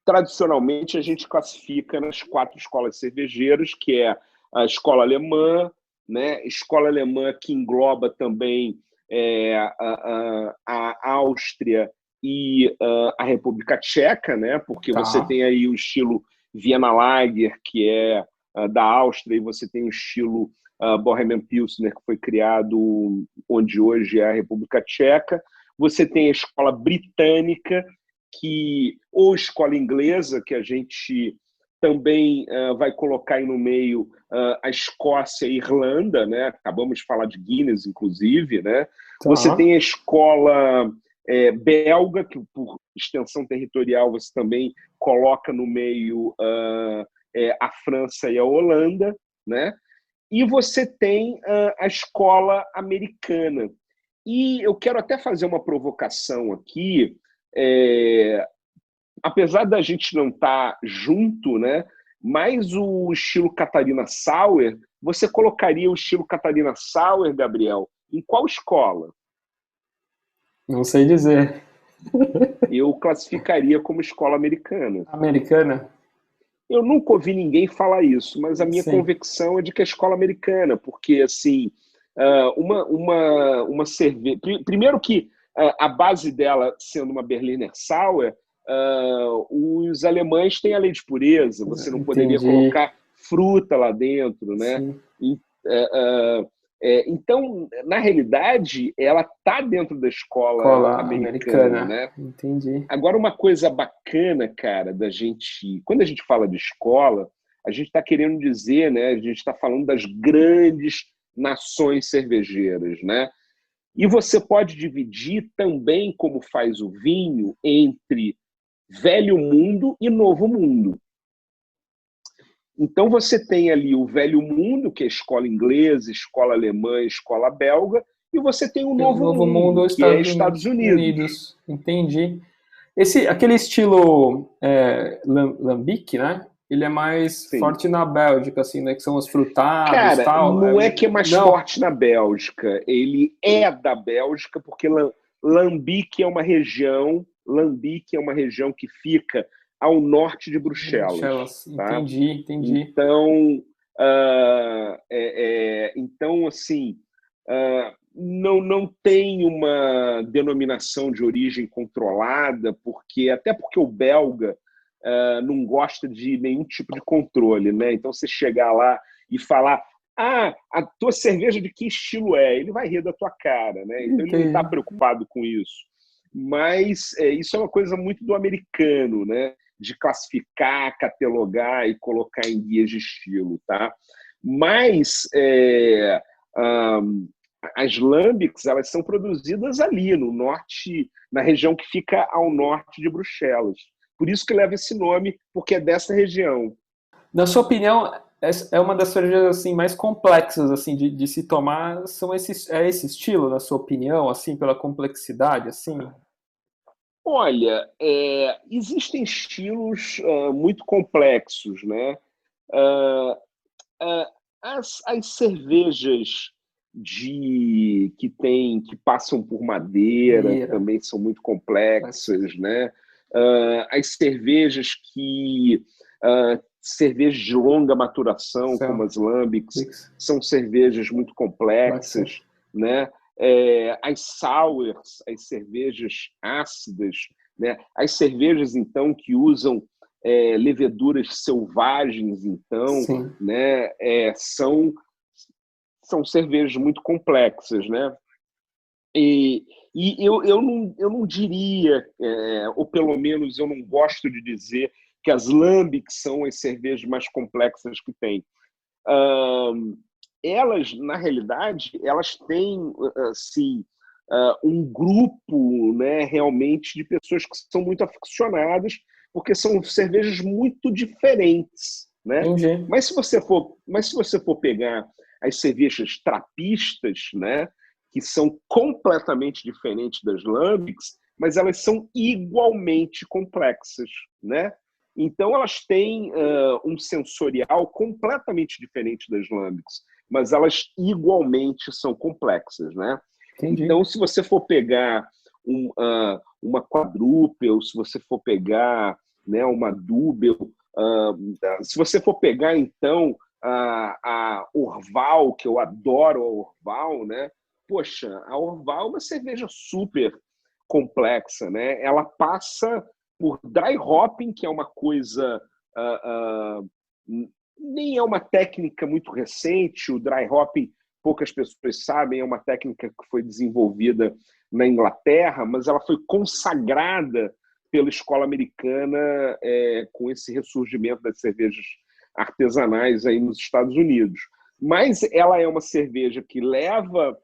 tradicionalmente a gente classifica nas 4 escolas cervejeiras, que é a escola alemã, né? Escola alemã que engloba também a Áustria e a República Tcheca, né? Porque você Tá. tem aí o estilo Vienna Lager, que é da Áustria, e você tem o estilo Bohemian Pilsner, que foi criado onde hoje é a República Tcheca. Você tem a escola britânica, ou escola inglesa, que a gente também vai colocar aí no meio a Escócia e a Irlanda, né? Acabamos de falar de Guinness, inclusive, né? Tá. Você tem a escola belga, que por extensão territorial você também coloca no meio a França e a Holanda, né? E você tem a escola americana. E eu quero até fazer uma provocação aqui, apesar da gente não estar junto, né? Mas o estilo Catarina Sauer, você colocaria o estilo Catarina Sauer, Gabriel, em qual escola? Não sei dizer. Eu classificaria como escola americana. Americana? Eu nunca ouvi ninguém falar isso, mas a minha Sim. convicção é de que é escola americana, porque assim, uma cerveja. Primeiro que a base dela sendo uma Berliner Sauer, os alemães têm a lei de pureza, você não poderia Entendi. colocar fruta lá dentro, né? Sim. Então, na realidade, ela está dentro da escola americana, né? Entendi. Agora, uma coisa bacana, cara, da gente... Quando a gente fala de escola, a gente está querendo dizer, né? A gente está falando das grandes nações cervejeiras, né? E você pode dividir também, como faz o vinho, entre velho mundo e novo mundo. Então, você tem ali o velho mundo, que é a escola inglesa, escola alemã, escola belga, e você tem o novo mundo, que é Estados Unidos. Entendi. Aquele estilo lambic, né? Ele é mais Sim. forte na Bélgica, assim, né? Que são os frutados e Cara, tal. não é que é mais forte na Bélgica. Ele é da Bélgica porque Lambique é uma região que fica ao norte de Bruxelas. Tá? Entendi. Então, assim, não tem uma denominação de origem controlada, até porque o belga não gosta de nenhum tipo de controle, né? Então, você chegar lá e falar a tua cerveja de que estilo é? Ele vai rir da tua cara, né? Então, ele não está preocupado com isso. Mas isso é uma coisa muito do americano, né? De classificar, catalogar e colocar em guias de estilo, tá? Mas as lambics, elas são produzidas ali no norte, na região que fica ao norte de Bruxelas. Por isso que leva esse nome, porque é dessa região. Na sua opinião, é uma das cervejas assim, mais complexas assim, de se tomar, é esse estilo, na sua opinião, assim, pela complexidade, assim? Olha, existem estilos muito complexos, né? As cervejas que passam por madeira também são muito complexas, né? As cervejas cervejas de longa maturação, como as lambics, são cervejas muito complexas, né? as sours, as cervejas ácidas, né? As cervejas, então, que usam leveduras selvagens, então, Sim. né? São cervejas muito complexas, né? E eu não diria, ou pelo menos eu não gosto de dizer, que as lambics são as cervejas mais complexas que tem. Elas, na realidade, elas têm, assim, um grupo, né, realmente de pessoas que são muito aficionadas, porque são cervejas muito diferentes, né? Entendi. Mas se você for pegar as cervejas trapistas, né, que são completamente diferentes das lambics, mas elas são igualmente complexas, né? Então elas têm um sensorial completamente diferente das lambics, mas elas igualmente são complexas, né? Entendi. Então, se você for pegar uma quadruple, se você for pegar, né, uma double, se você for pegar, então, a Orval, que eu adoro a Orval, né? Poxa, a Orval é uma cerveja super complexa, né? Ela passa por dry hopping, que é uma coisa... nem é uma técnica muito recente. O dry hopping, poucas pessoas sabem, é uma técnica que foi desenvolvida na Inglaterra, mas ela foi consagrada pela escola americana com esse ressurgimento das cervejas artesanais aí nos Estados Unidos. Mas ela é uma cerveja que leva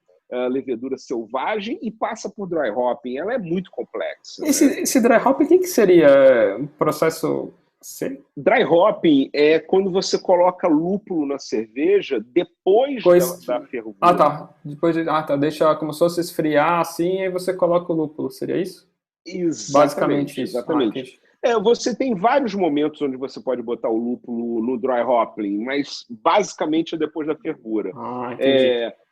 levedura selvagem e passa por dry hopping. Ela é muito complexa. Esse dry hop, o que seria? Um processo... Dry hopping é quando você coloca lúpulo na cerveja depois da fervura. Ah, tá. Deixa como se fosse esfriar assim, e aí você coloca o lúpulo. Seria isso? Exatamente. Basicamente isso. Exatamente. Você tem vários momentos onde você pode botar o lúpulo no dry hopping, mas basicamente é depois da fervura.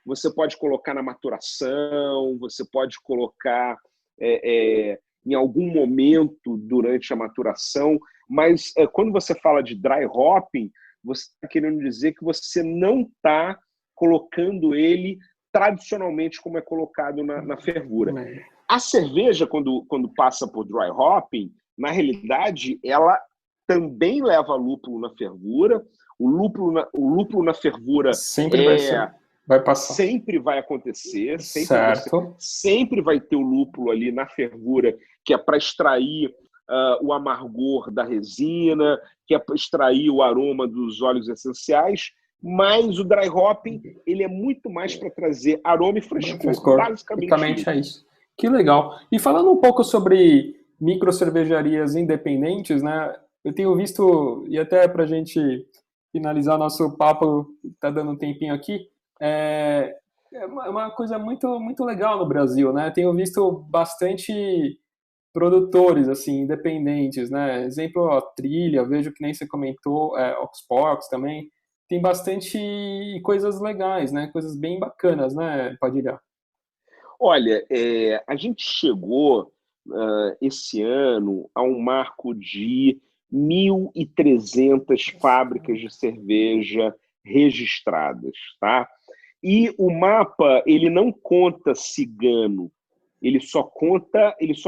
Você pode colocar na maturação, você pode colocar em algum momento durante a maturação, mas quando você fala de dry hopping, você está querendo dizer que você não está colocando ele tradicionalmente como é colocado na fervura. A cerveja, quando passa por dry hopping, na realidade, ela também leva lúpulo na fervura. O lúpulo na fervura vai passar. Sempre vai acontecer. Certo. Sempre vai ter o lúpulo ali na fervura, que é para extrair o amargor da resina, que é para extrair o aroma dos óleos essenciais, mas o dry hopping ele é muito mais para trazer aroma e frescor. Basicamente é isso. Que legal. E falando um pouco sobre micro cervejarias independentes, né? Eu tenho visto, e até para a gente finalizar nosso papo, está dando um tempinho aqui, é uma coisa muito, muito legal no Brasil, né? Tenho visto bastante produtores, assim, independentes, né? Exemplo, a Trilha, vejo que nem você comentou, Oxporks também, tem bastante coisas legais, né? Coisas bem bacanas, né, Padilha? Olha, a gente chegou esse ano a um marco de 1.300 fábricas de cerveja registradas, tá? E o mapa, ele não conta cigano, ele só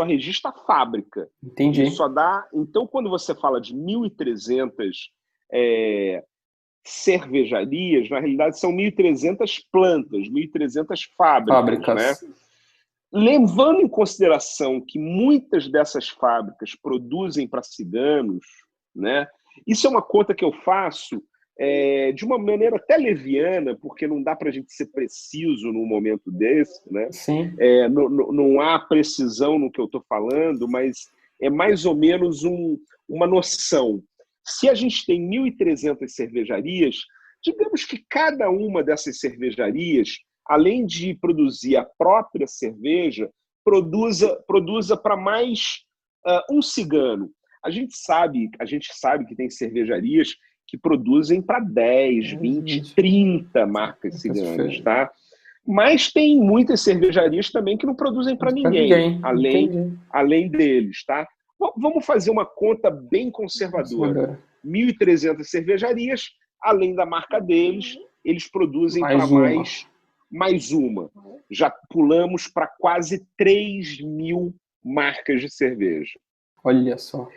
registra a fábrica. Entendi. Ele só dá... Então, quando você fala de 1.300 cervejarias, na realidade são 1.300 plantas, 1.300 fábricas. Né? Levando em consideração que muitas dessas fábricas produzem para ciganos, né? Isso é uma conta que eu faço de uma maneira até leviana, porque não dá para a gente ser preciso num momento desse, né? Sim. Não há precisão no que eu estou falando, mas é mais ou menos uma noção. Se a gente tem 1.300 cervejarias, digamos que cada uma dessas cervejarias, além de produzir a própria cerveja, produza para mais um cigano. A gente sabe que tem cervejarias que produzem para 10, 20, 30 marcas ciganas, tá? Mas tem muitas cervejarias também que não produzem para ninguém, além deles, tá? Vamos fazer uma conta bem conservadora. 1.300 cervejarias, além da marca deles, eles produzem para mais mais uma. Já pulamos para quase 3.000 marcas de cerveja. Olha só.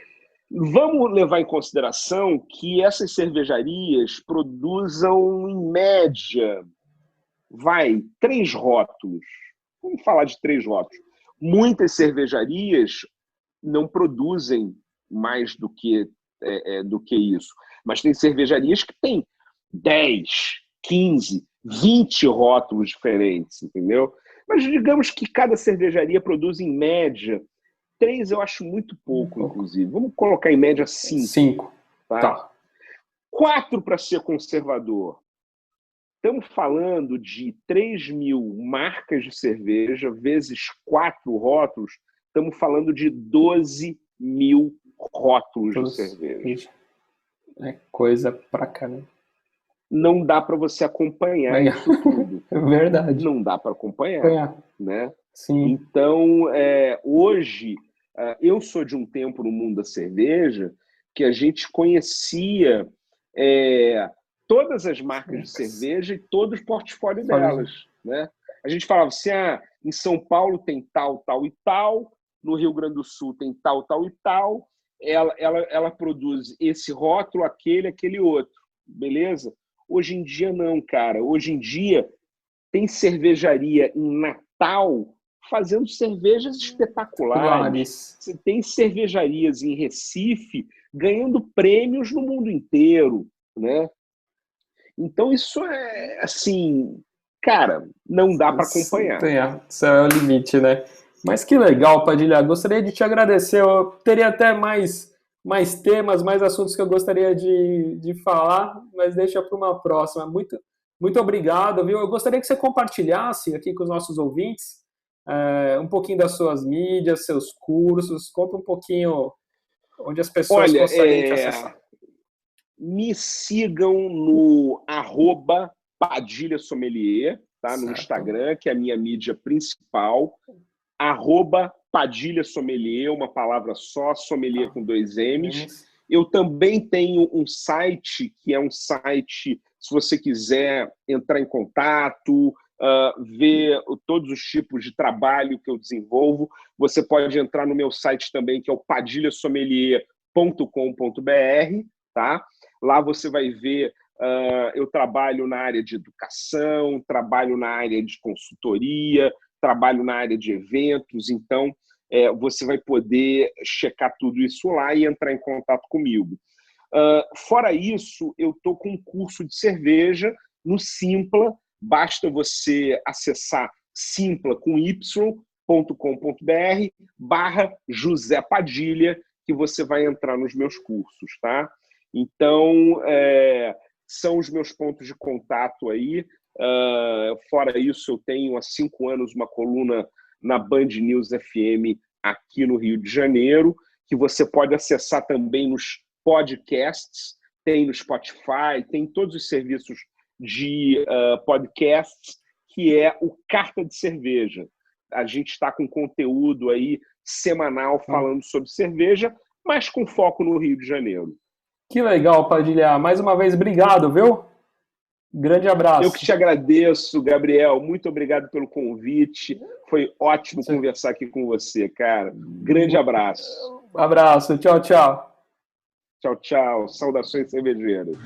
Vamos levar em consideração que essas cervejarias produzam, em média, 3 rótulos. Vamos falar de 3 rótulos. Muitas cervejarias não produzem mais do que isso. Mas tem cervejarias que têm 10, 15, 20 rótulos diferentes, entendeu? Mas digamos que cada cervejaria produz, em média, 3 eu acho muito pouco, inclusive. Vamos colocar em média 5. 5. Tá? 4 para ser conservador. Estamos falando de 3.000 marcas de cerveja vezes 4 rótulos. Estamos falando de 12.000 rótulos de cerveja. É coisa pra caramba. Não dá para você acompanhar isso tudo. É verdade. Não dá para acompanhar. Né? Sim. Então, hoje, eu sou de um tempo no mundo da cerveja que a gente conhecia todas as marcas de cerveja e todo o portfólio delas. Né? A gente falava assim, em São Paulo tem tal, tal e tal, no Rio Grande do Sul tem tal, tal e tal, ela produz esse rótulo, aquele outro, beleza? Hoje em dia não, cara. Hoje em dia tem cervejaria em Natal fazendo cervejas espetaculares. Você tem cervejarias em Recife ganhando prêmios no mundo inteiro, né? Então isso é, assim, cara, não dá para acompanhar. Isso é o limite, né? Mas que legal, Padilha. Gostaria de te agradecer. Eu teria até mais temas, mais assuntos que eu gostaria de falar, mas deixa para uma próxima. Muito obrigado, viu? Eu gostaria que você compartilhasse aqui com os nossos ouvintes um pouquinho das suas mídias, seus cursos. Conta um pouquinho onde as pessoas conseguem te acessar. Me sigam no @PadilhaSommelier, tá? No Instagram, que é a minha mídia principal. @PadilhaSommelier, uma palavra só, sommelier com 2 M's. Eu também tenho um site, que é um site, se você quiser entrar em contato, ver todos os tipos de trabalho que eu desenvolvo, você pode entrar no meu site também, que é o padilhasommelier.com.br, tá? Lá você vai ver, eu trabalho na área de educação, trabalho na área de consultoria, trabalho na área de eventos, então você vai poder checar tudo isso lá e entrar em contato comigo. Fora isso, eu estou com um curso de cerveja no Simpla, basta você acessar simpla.com.br/José Padilha, que você vai entrar nos meus cursos, tá? Então, são os meus pontos de contato aí. Fora isso, eu tenho há 5 anos uma coluna na Band News FM aqui no Rio de Janeiro, que você pode acessar também nos podcasts, tem no Spotify, tem todos os serviços de podcasts, que é o Carta de Cerveja. A gente está com conteúdo aí semanal falando sobre cerveja, mas com foco no Rio de Janeiro. Que legal, Padilha. Mais uma vez, obrigado, viu? Grande abraço. Eu que te agradeço, Gabriel. Muito obrigado pelo convite. Foi ótimo conversar aqui com você, cara. Grande abraço. Abraço. Tchau, tchau. Tchau, tchau. Saudações cervejeiras.